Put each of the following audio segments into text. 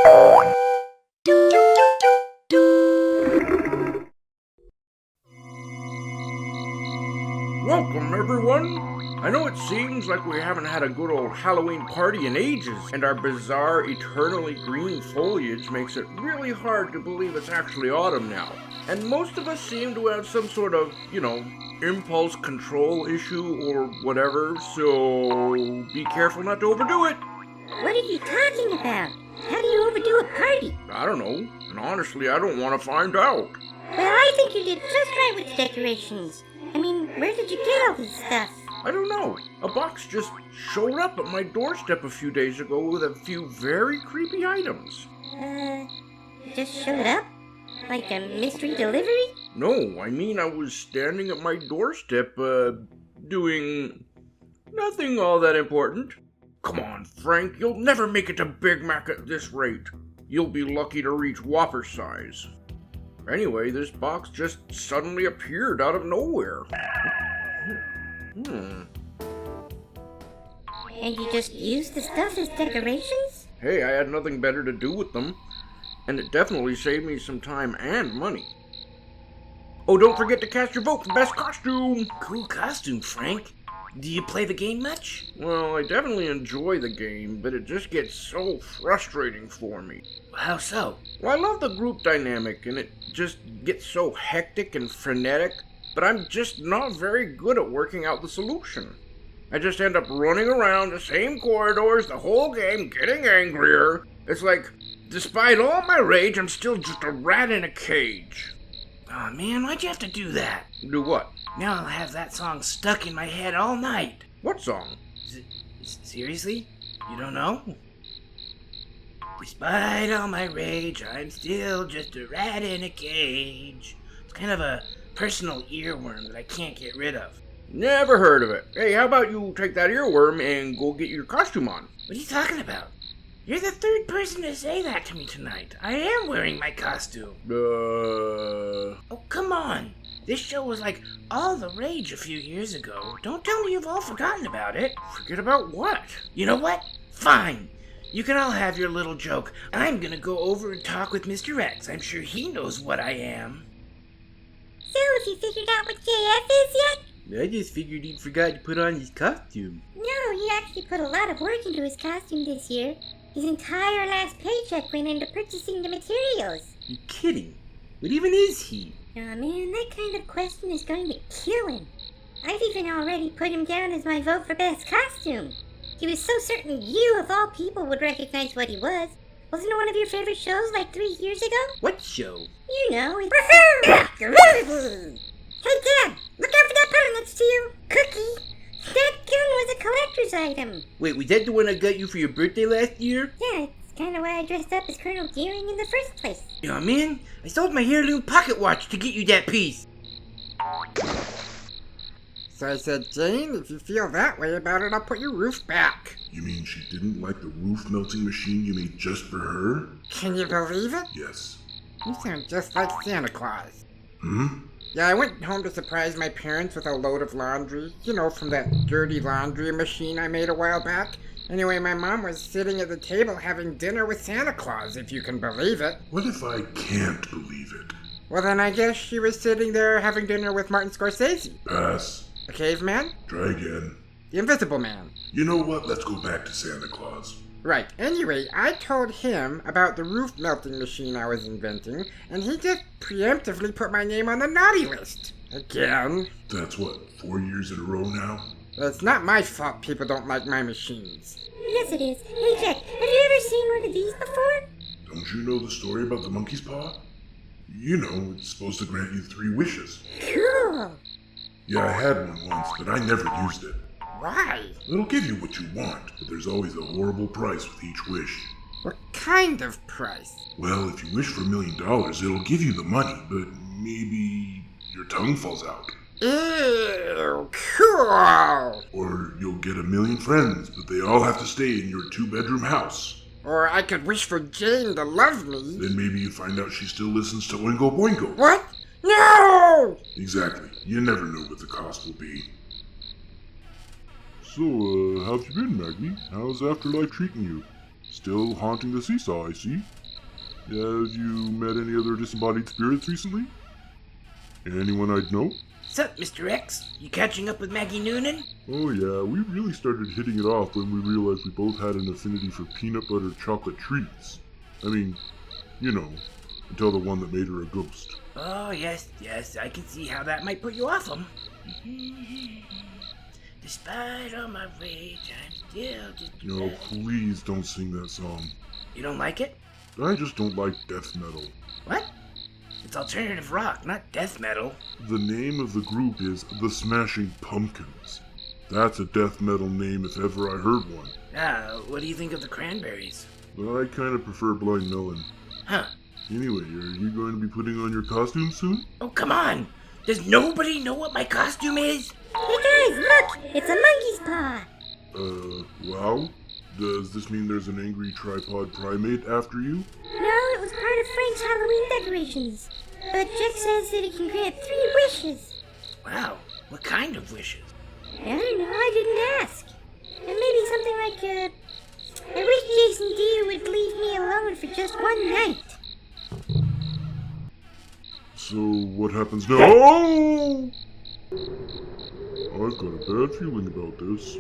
Welcome, everyone! I know it seems like we haven't had a good old Halloween party in ages, and our bizarre, eternally green foliage makes it really hard to believe it's actually autumn now. And most of us seem to have some sort of, impulse control issue or whatever, so be careful not to overdo it. What are you talking about? How do you overdo a party? I don't know, and honestly, I don't want to find out. Well, I think you did just right with the decorations. I mean, where did you get all this stuff? I don't know. A box just showed up at my doorstep a few days ago with a few very creepy items. It just showed up? Like a mystery delivery? No, I mean I was standing at my doorstep, doing nothing all that important. Come on, Frank, you'll never make it to Big Mac at this rate. You'll be lucky to reach Whopper size. Anyway, this box just suddenly appeared out of nowhere. And you just used the stuff as decorations? Hey, I had nothing better to do with them. And it definitely saved me some time and money. Oh, don't forget to cast your vote for best costume! Cool costume, Frank. Do you play the game much? Well, I definitely enjoy the game, but it just gets so frustrating for me. How so? Well, I love the group dynamic, and it just gets so hectic and frenetic, but I'm just not very good at working out the solution. I just end up running around the same corridors the whole game, getting angrier. It's like, despite all my rage, I'm still just a rat in a cage. Aw, man, why'd you have to do that? Do what? Now I'll have that song stuck in my head all night. What song? Seriously? You don't know? Despite all my rage, I'm still just a rat in a cage. It's kind of a personal earworm that I can't get rid of. Never heard of it. Hey, how about you take that earworm and go get your costume on? What are you talking about? You're the third person to say that to me tonight. I am wearing my costume. Oh, come on. This show was like all the rage a few years ago. Don't tell me you've all forgotten about it. Forget about what? You know what? Fine. You can all have your little joke. I'm gonna go over and talk with Mr. X. I'm sure he knows what I am. So, have you figured out what JF is yet? I just figured he'd forgot to put on his costume. No, he actually put a lot of work into his costume this year. His entire last paycheck went into purchasing the materials. You kidding? What even is he? Aw, man, that kind of question is going to kill him. I've even already put him down as my vote for best costume. He was so certain you, of all people, would recognize what he was. Wasn't it one of your favorite shows like 3 years ago? What show? You know, Hey, Dad! Look out for that pen next to you! Cookie! That gun was a collector's item. Wait, was that the one I got you for your birthday last year? Yeah, it's kind of why I dressed up as Colonel Gearing in the first place. You know what I mean? I sold my heirloom pocket watch to get you that piece. So I said, Jane, if you feel that way about it, I'll put your roof back. You mean she didn't like the roof melting machine you made just for her? Can you believe it? Yes. You sound just like Santa Claus. Hmm? Yeah, I went home to surprise my parents with a load of laundry. You know, from that dirty laundry machine I made a while back. Anyway, my mom was sitting at the table having dinner with Santa Claus, if you can believe it. What if I can't believe it? Well, then I guess she was sitting there having dinner with Martin Scorsese. Pass. The caveman? Try again. The Invisible Man. You know what? Let's go back to Santa Claus. Right. Anyway, I told him about the roof melting machine I was inventing, and he just preemptively put my name on the naughty list. Again. That's what, 4 years in a row now? It's not my fault people don't like my machines. Yes, it is. Hey, Jack, have you ever seen one of these before? Don't you know the story about the monkey's paw? You know, it's supposed to grant you 3 wishes. Cool. Yeah, I had one once, but I never used it. Why? It'll give you what you want, but there's always a horrible price with each wish. What kind of price? Well, if you wish for $1 million, it'll give you the money, but maybe your tongue falls out. Ew, cool! Or you'll get 1 million friends, but they all have to stay in your 2-bedroom house. Or I could wish for Jane to love me. Then maybe you find out she still listens to Oingo Boingo. What? No! Exactly. You never know what the cost will be. So, how've you been, Maggie? How's afterlife treating you? Still haunting the seesaw, I see. Have you met any other disembodied spirits recently? Anyone I'd know? Sup, Mr. X? You catching up with Maggie Noonan? Oh yeah, we really started hitting it off when we realized we both had an affinity for peanut butter chocolate treats. I mean, you know, until the one that made her a ghost. Oh, yes, I can see how that might put you off him. Despite all my rage, I'm still just... No, please don't sing that song. You don't like it? I just don't like death metal. What? It's alternative rock, not death metal. The name of the group is The Smashing Pumpkins. That's a death metal name if ever I heard one. What do you think of the Cranberries? I kind of prefer Blind Melon. Huh. Anyway, are you going to be putting on your costume soon? Oh, come on! Does nobody know what my costume is? Hey guys, look! It's a monkey's paw! Wow? Does this mean there's an angry tripod primate after you? No, it was part of Frank's Halloween decorations. But Jack says that he can grant 3 wishes. Wow, what kind of wishes? I don't know, I didn't ask. And maybe something like, I wish Jason Deere would leave me alone for just one night. So, what happens now? Oh! I've got a bad feeling about this.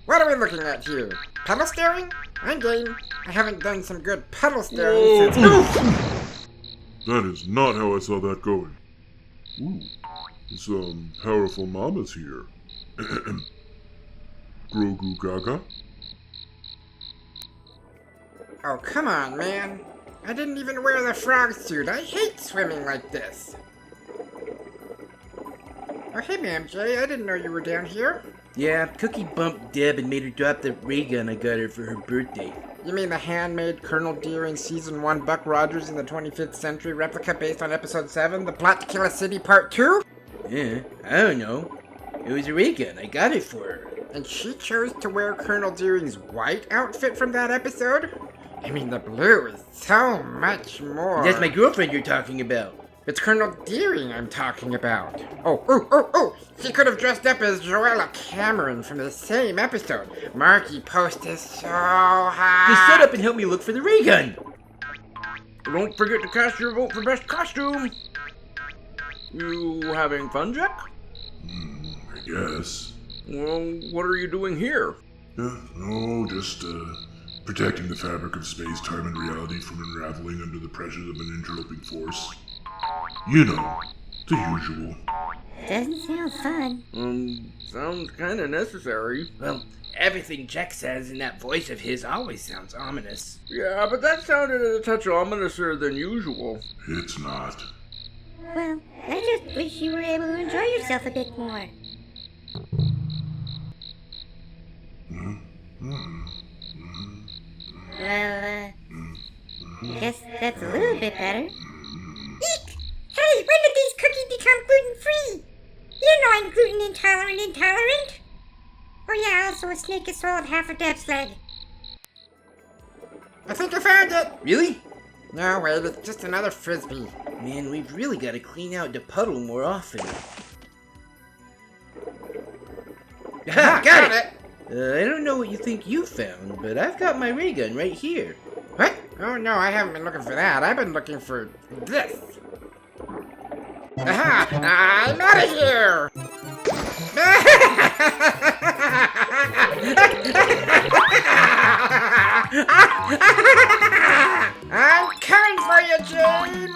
What are we looking at here? Puddle staring? I'm game. I haven't done some good puddle staring since... That is not how I saw that going. Ooh, some powerful mamas here. Grogu Gaga? Oh, come on, man. I didn't even wear the frog suit. I hate swimming like this. Oh, hey, Ma'am J. I didn't know you were down here. Yeah, Cookie bumped Deb and made her drop the ray gun I got her for her birthday. You mean the handmade Colonel Deering Season 1 Buck Rogers in the 25th Century replica based on Episode 7, The Plot to Kill a City Part 2? Yeah, I don't know. It was a ray gun. I got it for her. And she chose to wear Colonel Deering's white outfit from that episode? I mean, the blue is so much more. That's my girlfriend you're talking about. It's Colonel Deering I'm talking about. Oh! She could have dressed up as Joella Cameron from the same episode. Marky Post is so hot. Just shut up and help me look for the ray gun. Don't forget to cast your vote for best costume. You having fun, Jack? I guess. Well, what are you doing here? No, just, protecting the fabric of space, time, and reality from unraveling under the pressures of an interloping force. You know, the usual. Doesn't sound fun. Sounds kinda necessary. Well, everything Jack says in that voice of his always sounds ominous. Yeah, but that sounded a touch ominouser than usual. It's not. Well, I just wish you were able to enjoy yourself a bit more. Well, I guess that's a little bit better. Eek! Hey, when did these cookies become gluten-free? You know I'm gluten intolerant. Oh yeah, also a snake has swallowed half a Deb's leg. I think I found it. Really? No, wait, it's just another frisbee. Man, we've really got to clean out the puddle more often. Got it! I don't know what you think you found, but I've got my ray gun right here. What? Oh no, I haven't been looking for that. I've been looking for this. Aha! I'm out of here! I'm coming for you, Jane!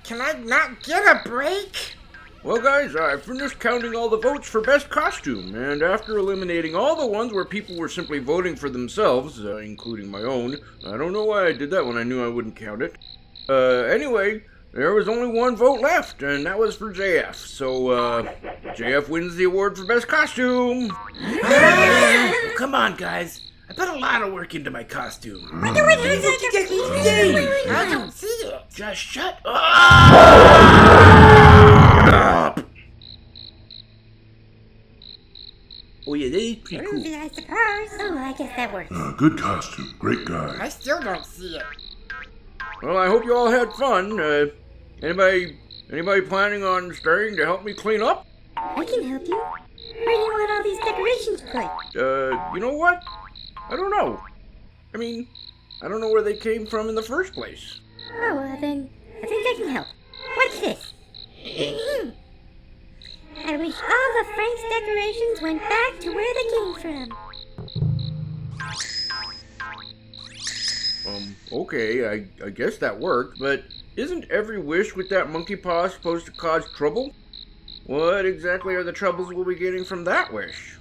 Can I not get a break? Well, guys, I finished counting all the votes for best costume, and after eliminating all the ones where people were simply voting for themselves, including my own, I don't know why I did that when I knew I wouldn't count it. Anyway, there was only one vote left, and that was for JF. So, JF wins the award for best costume. Oh, come on, guys. I put a lot of work into my costume. What is it? I don't see it. Just shut up! Oh yeah, that is pretty cool. I suppose. Oh, I guess that works. Good costume. Great guy. I still don't see it. Well, I hope you all had fun. Anybody planning on staying to help me clean up? I can help you. Where do you want all these decorations put? You know what? I don't know. I mean, I don't know where they came from in the first place. Oh, well then, I think I can help. Watch this. I wish all the Frank's decorations went back to where they came from. Okay, I guess that worked, but isn't every wish with that monkey paw supposed to cause trouble? What exactly are the troubles we'll be getting from that wish?